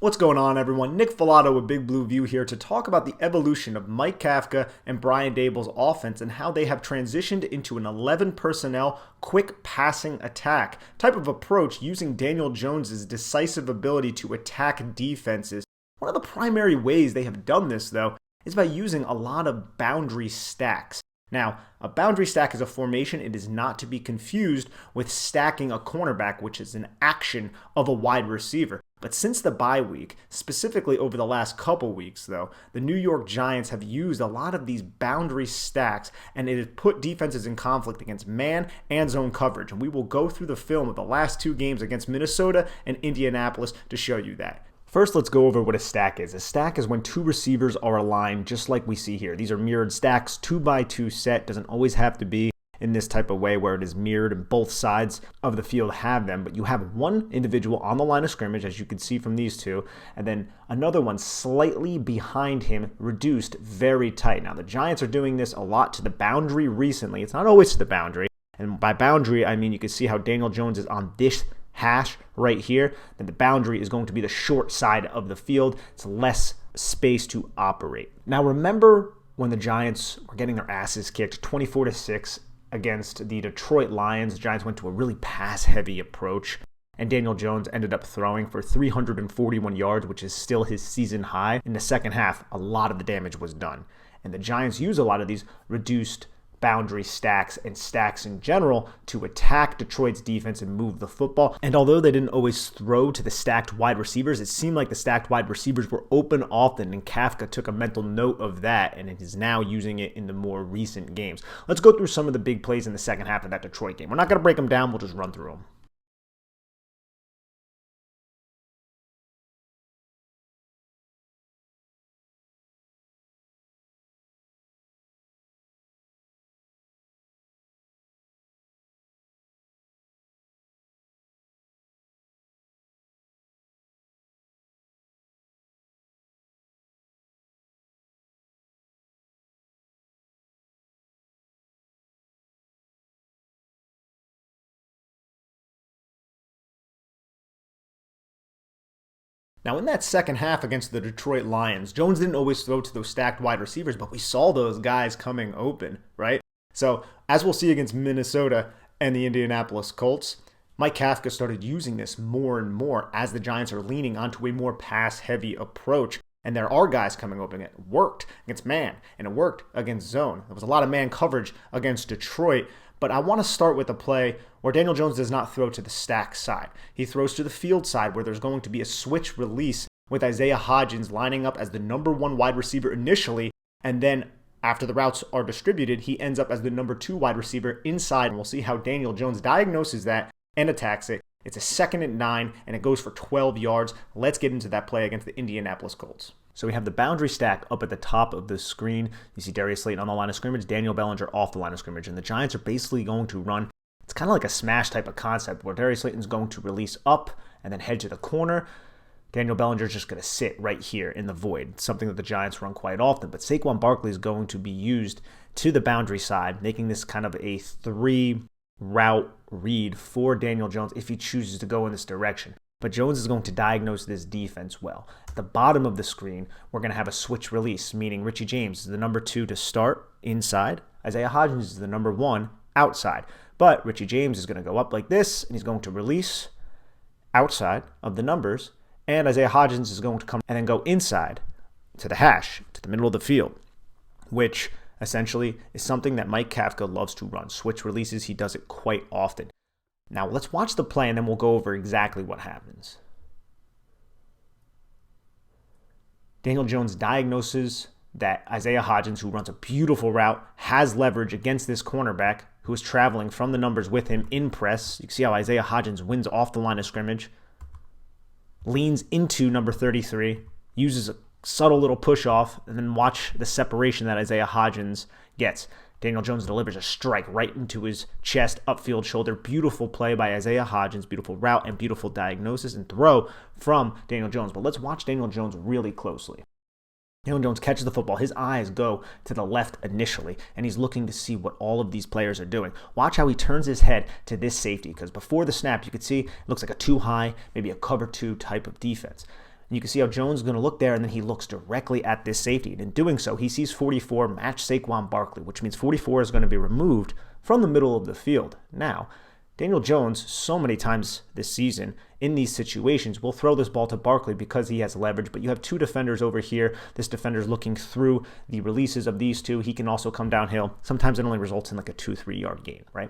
What's going on, everyone? Nick Filato with Big Blue View here to talk about the evolution of Mike Kafka and Brian Daboll's offense and how they have transitioned into an 11 personnel quick passing attack type of approach using Daniel Jones's decisive ability to attack defenses. One of the primary ways they have done this, though, is by using a lot of boundary stacks. Now, a boundary stack is a formation. It is not to be confused with stacking a cornerback, which is an action of a wide receiver. But since the bye week, specifically over the last couple weeks, though, the New York Giants have used a lot of these boundary stacks, and it has put defenses in conflict against man and zone coverage. And we will go through the film of the last two games against Minnesota and Indianapolis to show you that. First, let's go over what a stack is. A stack is when two receivers are aligned, just like we see here. These are mirrored stacks, 2x2 set. Doesn't always have to be in this type of way where it is mirrored and both sides of the field have them, but you have one individual on the line of scrimmage, as you can see from these two, and then another one slightly behind him, reduced very tight. Now, the Giants are doing this a lot to the boundary recently. It's not always to the boundary, and by boundary, I mean you can see how Daniel Jones is on this hash right here, then the boundary is going to be the short side of the field. It's less space to operate. Now, remember when the Giants were getting their asses kicked 24-6 against the Detroit Lions? The Giants went to a really pass-heavy approach, and Daniel Jones ended up throwing for 341 yards, which is still his season high. In the second half, a lot of the damage was done, and the Giants use a lot of these reduced boundary stacks and stacks in general to attack Detroit's defense and move the football. And although they didn't always throw to the stacked wide receivers, it seemed like the stacked wide receivers were open often, and Kafka took a mental note of that, and it is now using it in the more recent games. Let's go through some of the big plays in the second half of that Detroit game. We're not going to break them down, we'll just run through them. Now, in that second half against the Detroit Lions, Jones didn't always throw to those stacked wide receivers, but we saw those guys coming open, right? So, as we'll see against Minnesota and the Indianapolis Colts, Mike Kafka started using this more and more as the Giants are leaning onto a more pass-heavy approach. And there are guys coming open. It worked against man, and it worked against zone. There was a lot of man coverage against Detroit. But I want to start with a play where Daniel Jones does not throw to the stack side. He throws to the field side where there's going to be a switch release with Isaiah Hodgins lining up as the number one wide receiver initially, and then after the routes are distributed, he ends up as the number two wide receiver inside. And we'll see how Daniel Jones diagnoses that and attacks it. It's a 2nd and 9, and it goes for 12 yards. Let's get into that play against the Indianapolis Colts. So we have the boundary stack up at the top of the screen. You see Darius Slayton on the line of scrimmage, Daniel Bellinger off the line of scrimmage. And the Giants are basically going to run, it's kind of like a smash type of concept where Darius Slayton's going to release up and then head to the corner. Daniel Bellinger's just going to sit right here in the void, something that the Giants run quite often. But Saquon Barkley is going to be used to the boundary side, making this kind of a 3-route read for Daniel Jones if he chooses to go in this direction. But Jones is going to diagnose this defense well. At the bottom of the screen, we're going to have a switch release, meaning Richie James is the number 2 to start inside. Isaiah Hodgins is the number 1 outside. But Richie James is going to go up like this, and he's going to release outside of the numbers. And Isaiah Hodgins is going to come and then go inside to the hash, to the middle of the field, which essentially is something that Mike Kafka loves to run. Switch releases, he does it quite often. Now, let's watch the play, and then we'll go over exactly what happens. Daniel Jones diagnoses that Isaiah Hodgins, who runs a beautiful route, has leverage against this cornerback who is traveling from the numbers with him in press. You can see how Isaiah Hodgins wins off the line of scrimmage, leans into number 33, uses a subtle little push-off, and then watch the separation that Isaiah Hodgins gets. Daniel Jones delivers a strike right into his chest, upfield shoulder. Beautiful play by Isaiah Hodgins, beautiful route and beautiful diagnosis and throw from Daniel Jones. But let's watch Daniel Jones really closely. Daniel Jones catches the football. His eyes go to the left initially, and he's looking to see what all of these players are doing. Watch how he turns his head to this safety, because before the snap, you could see it looks like a too high, maybe a cover 2 type of defense. And you can see how Jones is going to look there, and then he looks directly at this safety. And in doing so, he sees 44 match Saquon Barkley, which means 44 is going to be removed from the middle of the field. Now, Daniel Jones, so many times this season in these situations, will throw this ball to Barkley because he has leverage, but you have two defenders over here. This defender's looking through the releases of these two. He can also come downhill. Sometimes it only results in like a 2-3 yard gain, right?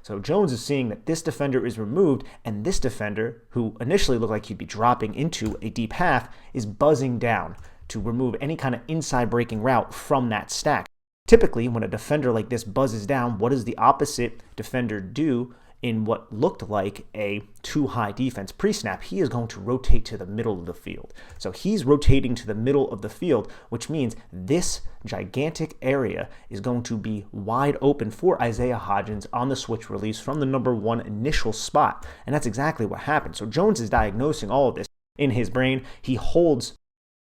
So Jones is seeing that this defender is removed, and this defender, who initially looked like he'd be dropping into a deep half, is buzzing down to remove any kind of inside breaking route from that stack. Typically, when a defender like this buzzes down, what does the opposite defender do? In what looked like a too high defense pre-snap, he is going to rotate to the middle of the field. So he's rotating to the middle of the field, which means this gigantic area is going to be wide open for Isaiah Hodgins on the switch release from the number one initial spot. And that's exactly what happened. So Jones is diagnosing all of this in his brain. He holds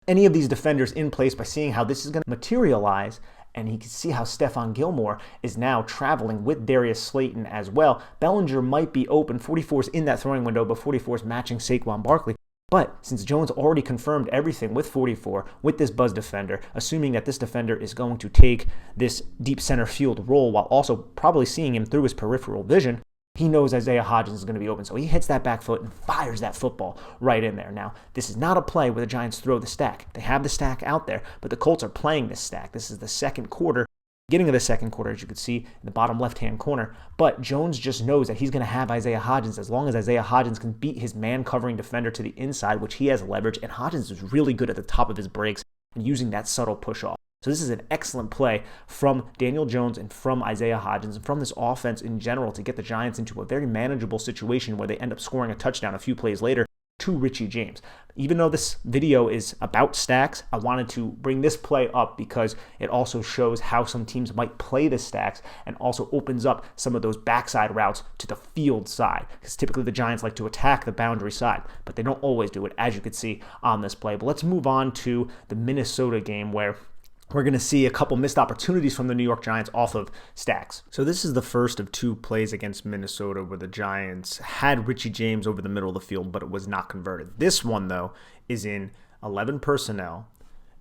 any of these defenders in place by seeing how this is going to materialize. And he can see how Stephon Gilmore is now traveling with Darius Slayton as well. Bellinger might be open. 44 is in that throwing window, but 44 is matching Saquon Barkley. But since Jones already confirmed everything with 44, with this buzz defender, assuming that this defender is going to take this deep center field role while also probably seeing him through his peripheral vision, he knows Isaiah Hodgins is going to be open. So he hits that back foot and fires that football right in there. Now, this is not a play where the Giants throw the stack. They have the stack out there, but the Colts are playing this stack. This is the second quarter, beginning of the second quarter, as you can see in the bottom left-hand corner. But Jones just knows that he's going to have Isaiah Hodgins as long as Isaiah Hodgins can beat his man-covering defender to the inside, which he has leverage. And Hodgins is really good at the top of his breaks and using that subtle push-off. So this is an excellent play from Daniel Jones and from Isaiah Hodgins and from this offense in general to get the Giants into a very manageable situation where they end up scoring a touchdown a few plays later to Richie James. Even though this video is about stacks, I wanted to bring this play up because it also shows how some teams might play the stacks and also opens up some of those backside routes to the field side, because typically the Giants like to attack the boundary side, but they don't always do it, as you can see on this play. But let's move on to the Minnesota game, where we're going to see a couple missed opportunities from the New York Giants off of stacks. So this is the first of two plays against Minnesota where the Giants had Richie James over the middle of the field, but it was not converted. This one, though, is in 11 personnel,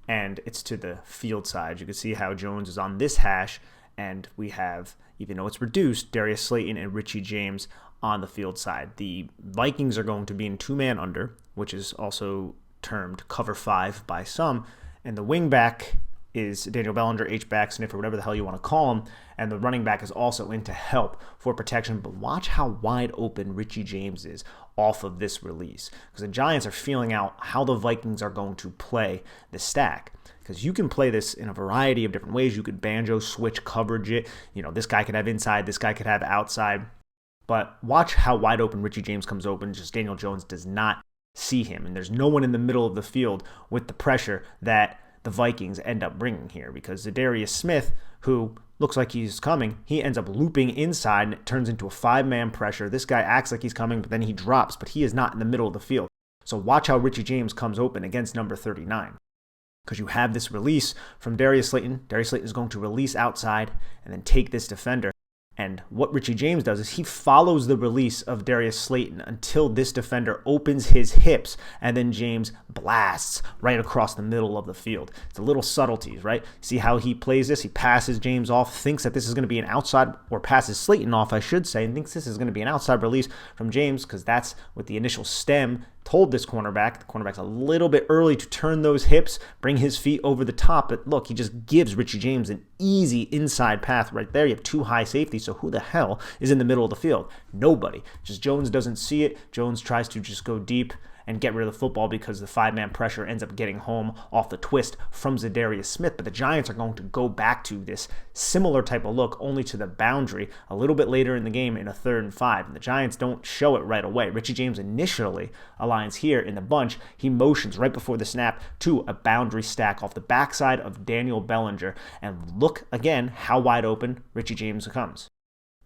and it's to the field side. You can see how Jones is on this hash, and we have, even though it's reduced, Darius Slayton and Richie James on the field side. The Vikings are going to be in two-man under, which is also termed cover 5 by some, and the wingback is Daniel Bellinger, H-back, sniffer, whatever the hell you want to call him, and the running back is also in to help for protection. But watch how wide open Richie James is off of this release, because the Giants are feeling out how the Vikings are going to play the stack. Because you can play this in a variety of different ways. You could banjo switch coverage it. You know, this guy could have inside, this guy could have outside. But watch how wide open Richie James comes open. Just Daniel Jones does not see him, and there's no one in the middle of the field with the pressure that the Vikings end up bringing here, because Zadarius Smith, who looks like he's coming, he ends up looping inside and it turns into a 5-man pressure. This guy acts like he's coming, but then he drops, but he is not in the middle of the field. So watch how Richie James comes open against number 39, because you have this release from Darius Slayton. Darius Slayton is going to release outside and then take this defender. And what Richie James does is he follows the release of Darius Slayton until this defender opens his hips, and then James blasts right across the middle of the field. It's a little subtleties, right? See how he plays this? He passes James off, thinks that this is going to be an outside, or passes Slayton off, I should say, and thinks this is going to be an outside release from James, because that's what the initial stem told this cornerback. The cornerback's a little bit early to turn those hips, bring his feet over the top, but look, he just gives Richie James an easy inside path right there. You have two high safeties, so who the hell is in the middle of the field? Nobody. Just Jones doesn't see it. Jones tries to just go deep and get rid of the football because the 5-man pressure ends up getting home off the twist from Zadarius Smith. But the Giants are going to go back to this similar type of look, only to the boundary a little bit later in the game in a 3rd and 5. And the Giants don't show it right away. Richie James initially aligns here in the bunch. He motions right before the snap to a boundary stack off the backside of Daniel Bellinger. And look again how wide open Richie James comes.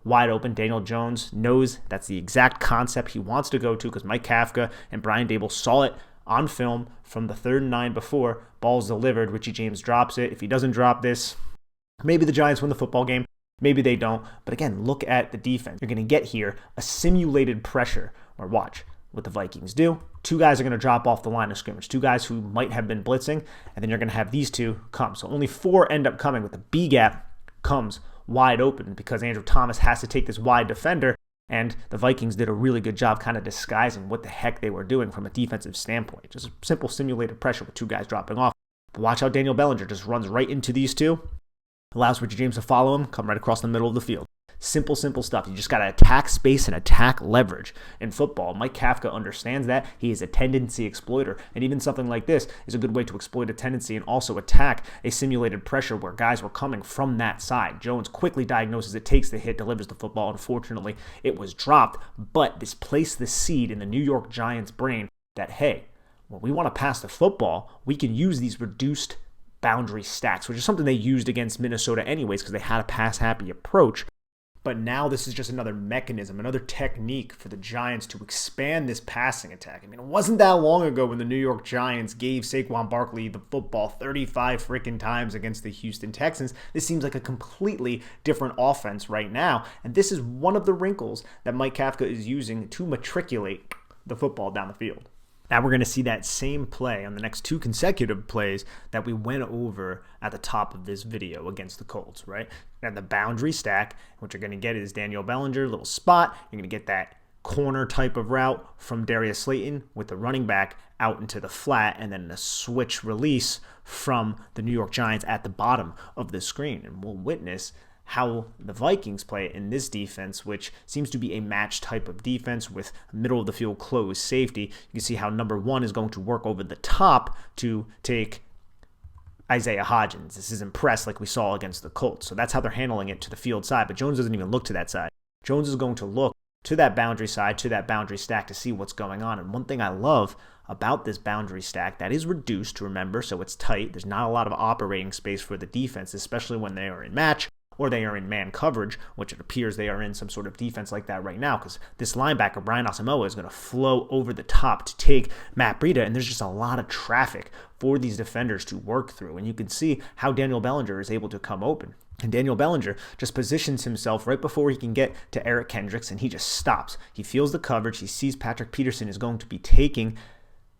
Wide open. Daniel Jones knows that's the exact concept he wants to go to, because Mike Kafka and Brian Dable saw it on film from the 3rd and 9 before. Ball's delivered. Richie James drops it. If he doesn't drop this, maybe the Giants win the football game. Maybe they don't. But again, look at the defense. You're going to get here a simulated pressure. Or watch. what the Vikings do. Two guys are going to drop off the line of scrimmage, two guys who might have been blitzing, and then you're going to have these two come. So only four end up coming, with the B gap comes wide open because Andrew Thomas has to take this wide defender, and the Vikings did a really good job kind of disguising what the heck they were doing from a defensive standpoint. Just a simple simulated pressure with two guys dropping off. But watch how Daniel Bellinger just runs right into these two, allows Richie James to follow him, come right across the middle of the field. Simple stuff. You just got to attack space and attack leverage in football. Mike Kafka understands that. He is a tendency exploiter. And even something like this is a good way to exploit a tendency and also attack a simulated pressure where guys were coming from that side. Jones quickly diagnoses it, takes the hit, delivers the football. Unfortunately, it was dropped. But this placed the seed in the New York Giants' brain that, hey, when we want to pass the football, we can use these reduced boundary stacks, which is something they used against Minnesota anyways because they had a pass-happy approach. But now this is just another mechanism, another technique for the Giants to expand this passing attack. I mean, it wasn't that long ago when the New York Giants gave Saquon Barkley the football 35 freaking times against the Houston Texans. This seems like a completely different offense right now. And this is one of the wrinkles that Mike Kafka is using to matriculate the football down the field. Now we're going to see that same play on the next two consecutive plays that we went over at the top of this video against the Colts, right? And the boundary stack, what you're going to get is Daniel Bellinger, little spot. You're going to get that corner type of route from Darius Slayton with the running back out into the flat, and then a switch release from the New York Giants at the bottom of the screen. And we'll witness how the Vikings play in this defense, which seems to be a match type of defense with middle of the field closed safety. You can see how number one is going to work over the top to take Isaiah Hodgins. This is impressed like we saw against the Colts. So that's how they're handling it to the field side, but Jones doesn't even look to that side. Jones is going to look to that boundary side, to that boundary stack to see what's going on. And one thing I love about this boundary stack that is reduced, remember, so it's tight. There's not a lot of operating space for the defense, especially when they are in match or they are in man coverage, which it appears they are in some sort of defense like that right now, because this linebacker, Brian Asamoah, is going to flow over the top to take Matt Breida, and there's just a lot of traffic for these defenders to work through. And you can see how Daniel Bellinger is able to come open. And Daniel Bellinger just positions himself right before he can get to Eric Kendricks, and he just stops. He feels the coverage. He sees Patrick Peterson is going to be taking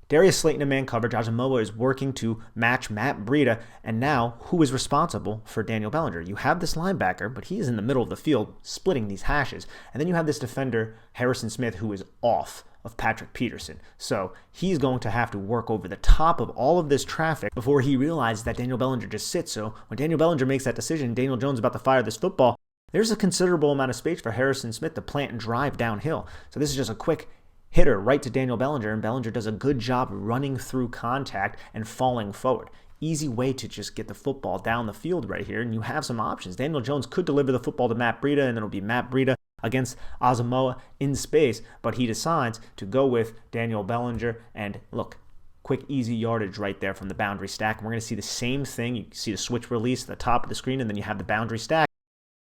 Darius Slayton in man coverage. Asamoah is working to match Matt Breida. And now, who is responsible for Daniel Bellinger? You have this linebacker, but he is in the middle of the field splitting these hashes. And then you have this defender, Harrison Smith, who is off of Patrick Peterson. So he's going to have to work over the top of all of this traffic before he realizes that Daniel Bellinger just sits. So when Daniel Bellinger makes that decision, Daniel Jones is about to fire this football, there's a considerable amount of space for Harrison Smith to plant and drive downhill. So this is just a quick hitter right to Daniel Bellinger, and Bellinger does a good job running through contact and falling forward. Easy way to just get the football down the field right here, and you have some options. Daniel Jones could deliver the football to Matt Breida, and then it'll be Matt Breida against Asamoah in space, but he decides to go with Daniel Bellinger, and look, quick, easy yardage right there from the boundary stack. And we're going to see the same thing. You can see the switch release at the top of the screen, and then you have the boundary stack.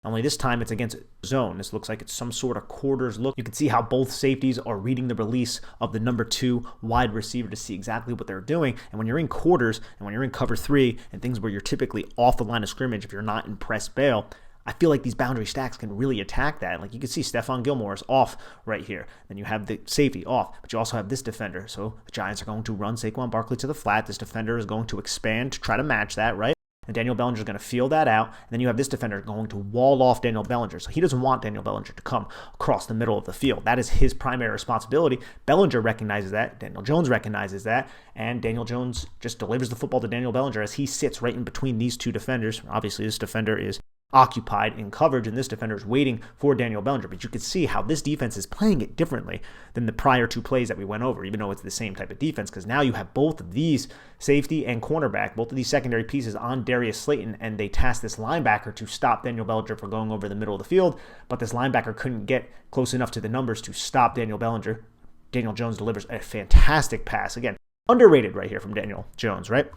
Only this time it's against zone. This looks like it's some sort of quarters look. You can see how both safeties are reading the release of the number 2 wide receiver to see exactly what they're doing. And when you're in quarters and when you're in cover 3 and things where you're typically off the line of scrimmage if you're not in press bail, I feel like these boundary stacks can really attack that. Like you can see Stephon Gilmore is off right here. Then you have the safety off, but you also have this defender. So the Giants are going to run Saquon Barkley to the flat. This defender is going to expand to try to match that, right? And Daniel Bellinger is going to feel that out. And then you have this defender going to wall off Daniel Bellinger. So he doesn't want Daniel Bellinger to come across the middle of the field. That is his primary responsibility. Bellinger recognizes that. Daniel Jones recognizes that. And Daniel Jones just delivers the football to Daniel Bellinger as he sits right in between these two defenders. Obviously, this defender is occupied in coverage, and this defender is waiting for Daniel Bellinger. But you can see how this defense is playing it differently than the prior two plays that we went over, even though it's the same type of defense, because now you have both of these safety and cornerback, both of these secondary pieces on Darius Slayton, and they tasked this linebacker to stop Daniel Bellinger from going over the middle of the field, but this linebacker couldn't get close enough to the numbers to stop Daniel Bellinger. Daniel Jones delivers a fantastic pass. Again, underrated right here from Daniel Jones, right?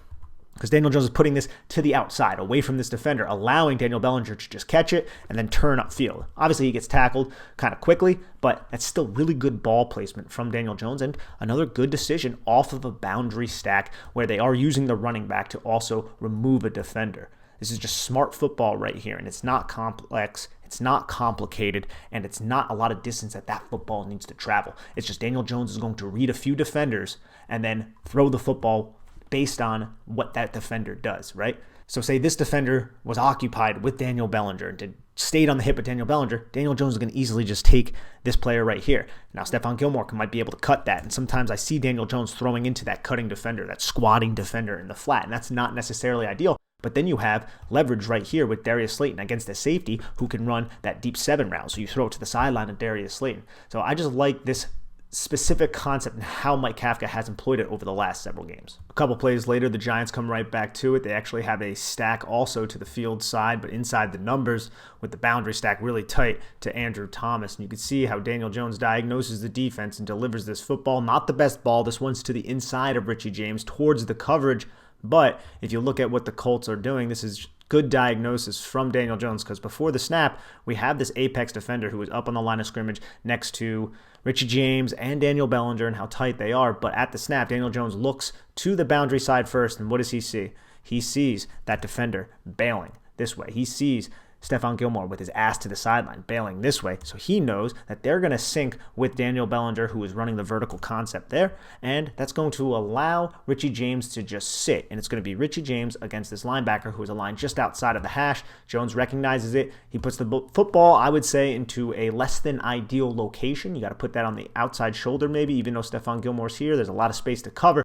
Because Daniel Jones is putting this to the outside, away from this defender, allowing Daniel Bellinger to just catch it and then turn upfield. Obviously, he gets tackled kind of quickly, but that's still really good ball placement from Daniel Jones, and another good decision off of a boundary stack where they are using the running back to also remove a defender. This is just smart football right here, and it's not complex. It's not complicated, and it's not a lot of distance that football needs to travel. It's just Daniel Jones is going to read a few defenders and then throw the football based on what that defender does, right? So say this defender was occupied with Daniel Bellinger and stayed on the hip of Daniel Bellinger. Daniel Jones is going to easily just take this player right here. Now, Stephon Gilmore might be able to cut that. And sometimes I see Daniel Jones throwing into that cutting defender, that squatting defender in the flat. And that's not necessarily ideal. But then you have leverage right here with Darius Slayton against a safety who can run that deep 7 route. So you throw it to the sideline of Darius Slayton. So I just like this specific concept and how Mike Kafka has employed it over the last several games. A couple plays later, the Giants come right back to it. They actually have a stack also to the field side, but inside the numbers with the boundary stack really tight to Andrew Thomas. And you can see how Daniel Jones diagnoses the defense and delivers this football. Not the best ball. This one's to the inside of Richie James towards the coverage. But if you look at what the Colts are doing, this is good diagnosis from Daniel Jones, because before the snap, we have this apex defender who is up on the line of scrimmage next to Richie James and Daniel Bellinger and how tight they are. But at the snap, Daniel Jones looks to the boundary side first, and what does he see? He sees that defender bailing this way. He sees Stephon Gilmore with his ass to the sideline, bailing this way. So he knows that they're going to sync with Daniel Bellinger, who is running the vertical concept there. And that's going to allow Richie James to just sit. And it's going to be Richie James against this linebacker who is aligned just outside of the hash. Jones recognizes it. He puts the football, I would say, into a less than ideal location. You got to put that on the outside shoulder maybe, even though Stephon Gilmore's here. There's a lot of space to cover.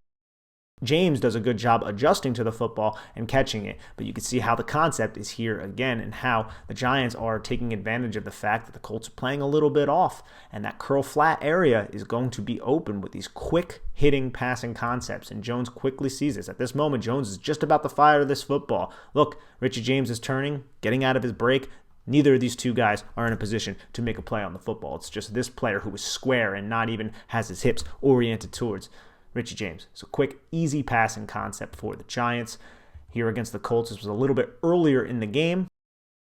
James does a good job adjusting to the football and catching it, but you can see how the concept is here again and how the Giants are taking advantage of the fact that the Colts are playing a little bit off, and that curl flat area is going to be open with these quick hitting passing concepts, and Jones quickly sees this. At this moment, Jones is just about to fire this football. Look, Richie James is turning, getting out of his break. Neither of these two guys are in a position to make a play on the football. It's just this player who is square and not even has his hips oriented towards Richie James. So quick, easy passing concept for the Giants. Here against the Colts, this was a little bit earlier in the game.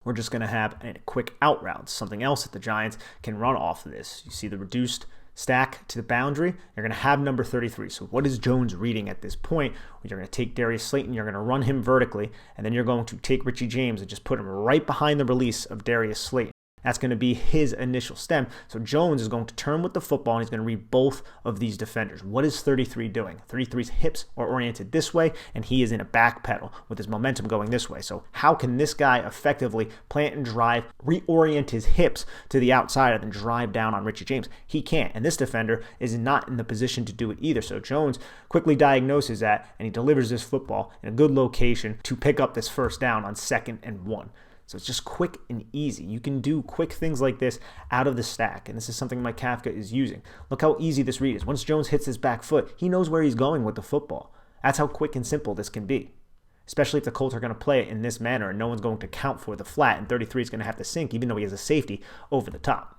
We're just going to have a quick out route, something else that the Giants can run off of this. You see the reduced stack to the boundary. You're going to have number 33. So what is Jones reading at this point? You're going to take Darius Slayton, you're going to run him vertically, and then you're going to take Richie James and just put him right behind the release of Darius Slayton. That's going to be his initial stem. So Jones is going to turn with the football, and he's going to read both of these defenders. What is 33 doing? 33's hips are oriented this way, and he is in a back pedal with his momentum going this way. So how can this guy effectively plant and drive, reorient his hips to the outside and then drive down on Richie James? He can't, and this defender is not in the position to do it either. So Jones quickly diagnoses that, and he delivers this football in a good location to pick up this first down on 2nd and 1. So it's just quick and easy. You can do quick things like this out of the stack, and this is something Mike Kafka is using. Look how easy this read is. Once Jones hits his back foot, he knows where he's going with the football. That's how quick and simple this can be, especially if the Colts are going to play it in this manner and no one's going to count for the flat, and 33 is going to have to sink, even though he has a safety over the top.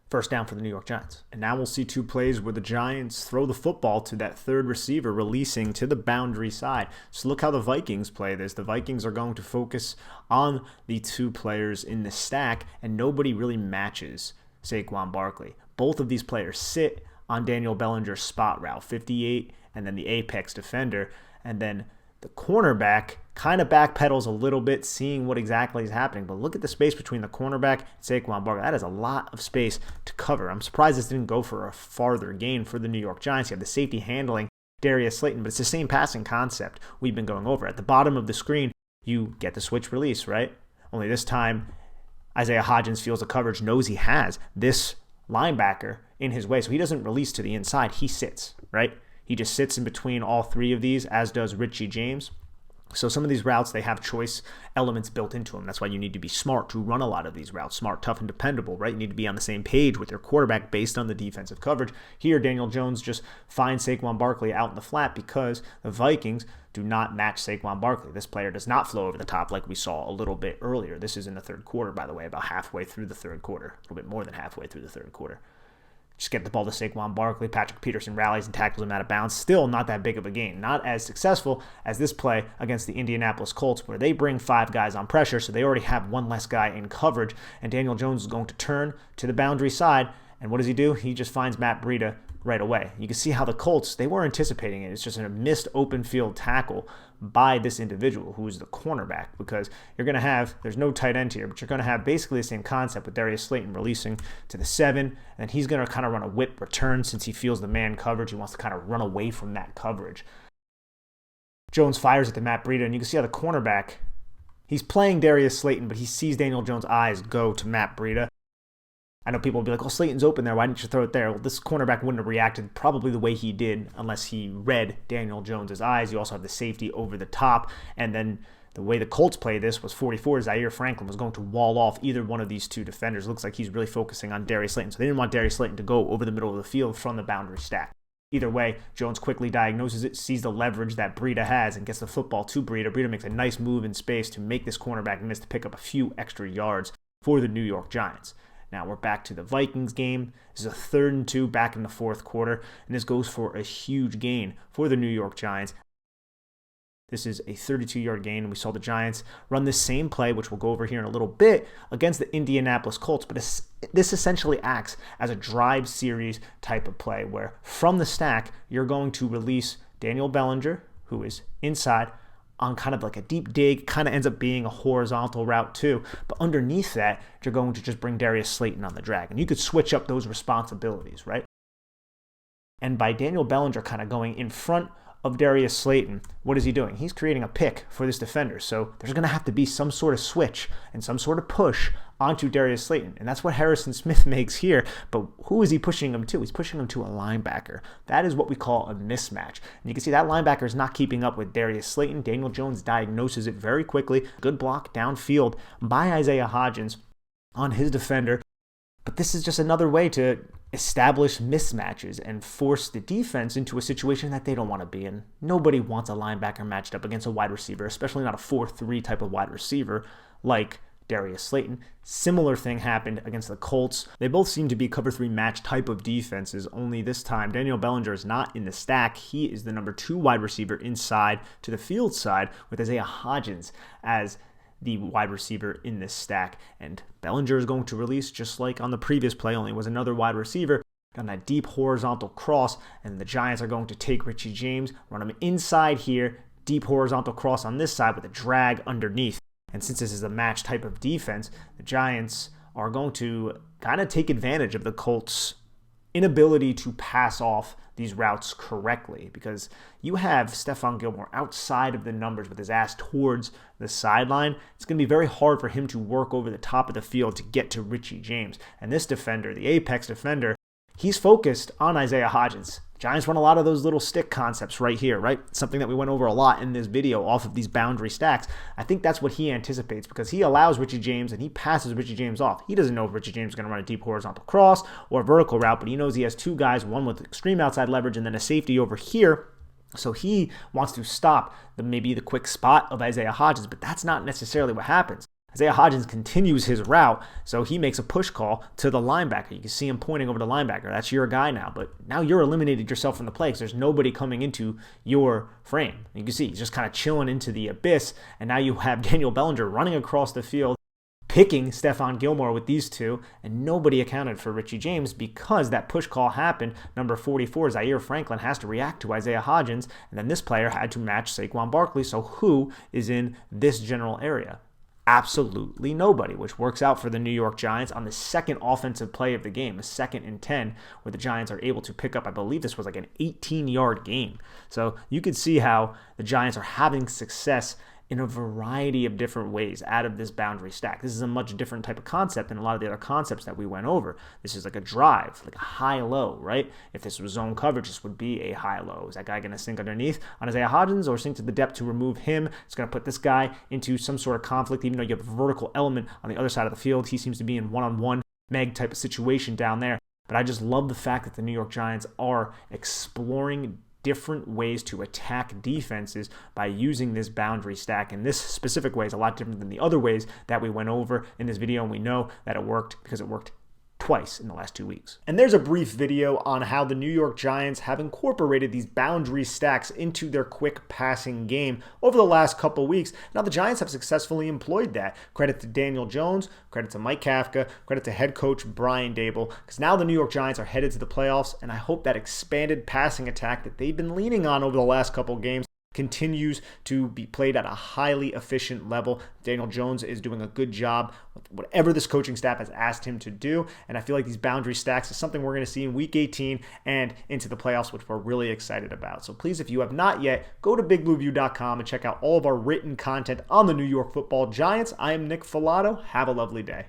First down for the New York Giants. And now we'll see 2 plays where the Giants throw the football to that third receiver, releasing to the boundary side. So look how the Vikings play this. The Vikings are going to focus on the 2 players in the stack, and nobody really matches Saquon Barkley. Both of these players sit on Daniel Bellinger's spot route, 58, and then the apex defender, and then the cornerback kind of backpedals a little bit, seeing what exactly is happening. But look at the space between the cornerback and Saquon Barkley. That is a lot of space to cover. I'm surprised this didn't go for a farther gain for the New York Giants. You have the safety handling Darius Slayton, but it's the same passing concept we've been going over. At the bottom of the screen, you get the switch release, right? Only this time, Isaiah Hodgins feels the coverage, knows he has this linebacker in his way, so he doesn't release to the inside. He sits, right? He just sits in between all 3 of these, as does Richie James. So some of these routes, they have choice elements built into them. That's why you need to be smart to run a lot of these routes. Smart, tough, and dependable, right? You need to be on the same page with your quarterback based on the defensive coverage. Here, Daniel Jones just finds Saquon Barkley out in the flat because the Vikings do not match Saquon Barkley. This player does not flow over the top like we saw a little bit earlier. This is in the third quarter, by the way, about halfway through the third quarter. A little bit more than halfway through the third quarter. Just get the ball to Saquon Barkley. Patrick Peterson rallies and tackles him out of bounds. Still not that big of a gain. Not as successful as this play against the Indianapolis Colts, where they bring 5 guys on pressure, so they already have 1 less guy in coverage, and Daniel Jones is going to turn to the boundary side, and what does he do? He just finds Matt Breida, right away. You can see how the Colts, they were anticipating it. It's just a missed open field tackle by this individual who's the cornerback, because you're going to have, there's no tight end here, but you're going to have basically the same concept with Darius Slayton releasing to the 7, and he's going to kind of run a whip return since he feels the man coverage. He wants to kind of run away from that coverage. Jones fires at the Matt Breida, and you can see how the cornerback, he's playing Darius Slayton, but he sees Daniel Jones' eyes go to Matt Breida. I know people will be like, oh, Slayton's open there. Why didn't you throw it there? Well, this cornerback wouldn't have reacted probably the way he did unless he read Daniel Jones' eyes. You also have the safety over the top. And then the way the Colts play this was 44. Zaire Franklin was going to wall off either one of these two defenders. Looks like he's really focusing on Darius Slayton. So they didn't want Darius Slayton to go over the middle of the field from the boundary stack. Either way, Jones quickly diagnoses it, sees the leverage that Breida has, and gets the football to Breida. Breida makes a nice move in space to make this cornerback miss to pick up a few extra yards for the New York Giants. Now we're back to the Vikings game. This is a 3rd and 2 back in the 4th quarter, and this goes for a huge gain for the New York Giants. This is a 32-yard gain, and we saw the Giants run this same play, which we'll go over here in a little bit, against the Indianapolis Colts. But this essentially acts as a drive series type of play, where from the stack, you're going to release Daniel Bellinger, who is inside, on kind of like a deep dig, kind of ends up being a horizontal route too. But underneath that, you're going to just bring Darius Slayton on the drag. And you could switch up those responsibilities, right? And by Daniel Bellinger kind of going in front of Darius Slayton, what is he doing? He's creating a pick for this defender. So there's going to have to be some sort of switch and some sort of push onto Darius Slayton. And that's what Harrison Smith makes here. But who is he pushing him to? He's pushing him to a linebacker. That is what we call a mismatch. And you can see that linebacker is not keeping up with Darius Slayton. Daniel Jones diagnoses it very quickly. Good block downfield by Isaiah Hodgins on his defender. But this is just another way to establish mismatches and force the defense into a situation that they don't want to be in. Nobody wants a linebacker matched up against a wide receiver, especially not a 4-3 type of wide receiver like Darius Slayton. Similar thing happened against the Colts. They both seem to be cover 3 match type of defenses, only this time Daniel Bellinger is not in the stack. He is the number 2 wide receiver inside to the field side, with Isaiah Hodgins as the wide receiver in this stack. And Bellinger is going to release just like on the previous play, only it was another wide receiver on that deep horizontal cross, and the Giants are going to take Richie James, run him inside here, deep horizontal cross on this side with a drag underneath. And since this is a match type of defense, the Giants are going to kind of take advantage of the Colts' inability to pass off these routes correctly, because you have Stephon Gilmore outside of the numbers with his ass towards the sideline. It's going to be very hard for him to work over the top of the field to get to Richie James. And this defender, the apex defender, he's focused on Isaiah Hodgins. Giants run a lot of those little stick concepts right here, right? Something that we went over a lot in this video off of these boundary stacks. I think that's what he anticipates, because he allows Richie James and he passes Richie James off. He doesn't know if Richie James is going to run a deep horizontal cross or a vertical route, but he knows he has 2 guys, one with extreme outside leverage and then a safety over here. So he wants to stop maybe the quick spot of Isaiah Hodgins, but that's not necessarily what happens. Isaiah Hodgins continues his route, so he makes a push call to the linebacker. You can see him pointing over the linebacker. That's your guy now, but now you're eliminated yourself from the play because there's nobody coming into your frame. You can see he's just kind of chilling into the abyss, and now you have Daniel Bellinger running across the field, picking Stephon Gilmore with these 2, and nobody accounted for Richie James because that push call happened. Number 44, Zaire Franklin, has to react to Isaiah Hodgins, and then this player had to match Saquon Barkley, so who is in this general area? Absolutely nobody, which works out for the New York Giants on the second offensive play of the game, a 2nd and 10, where the Giants are able to pick up, I believe this was like an 18-yard gain. So you could see how the Giants are having success in a variety of different ways out of this boundary stack. This is a much different type of concept than a lot of the other concepts that we went over. This is like a drive, like a high-low, right? If this was zone coverage, this would be a high-low. Is that guy going to sink underneath on Isaiah Hodgins or sink to the depth to remove him? It's going to put this guy into some sort of conflict, even though you have a vertical element on the other side of the field. He seems to be in one-on-one Meg type of situation down there. But I just love the fact that the New York Giants are exploring different ways to attack defenses by using this boundary stack. And this specific way is a lot different than the other ways that we went over in this video, and we know that it worked because it worked twice in the last 2 weeks. And there's a brief video on how the New York Giants have incorporated these boundary stacks into their quick passing game over the last couple weeks. Now, the Giants have successfully employed that. Credit to Daniel Jones, credit to Mike Kafka, credit to head coach Brian Daboll, because now the New York Giants are headed to the playoffs, and I hope that expanded passing attack that they've been leaning on over the last couple games continues to be played at a highly efficient level. Daniel Jones is doing a good job with whatever this coaching staff has asked him to do, and I feel like these boundary stacks is something we're going to see in Week 18 and into the playoffs, which we're really excited about. So please, if you have not yet, go to bigblueview.com and check out all of our written content on the New York Football Giants. I am Nick Filato. Have a lovely day.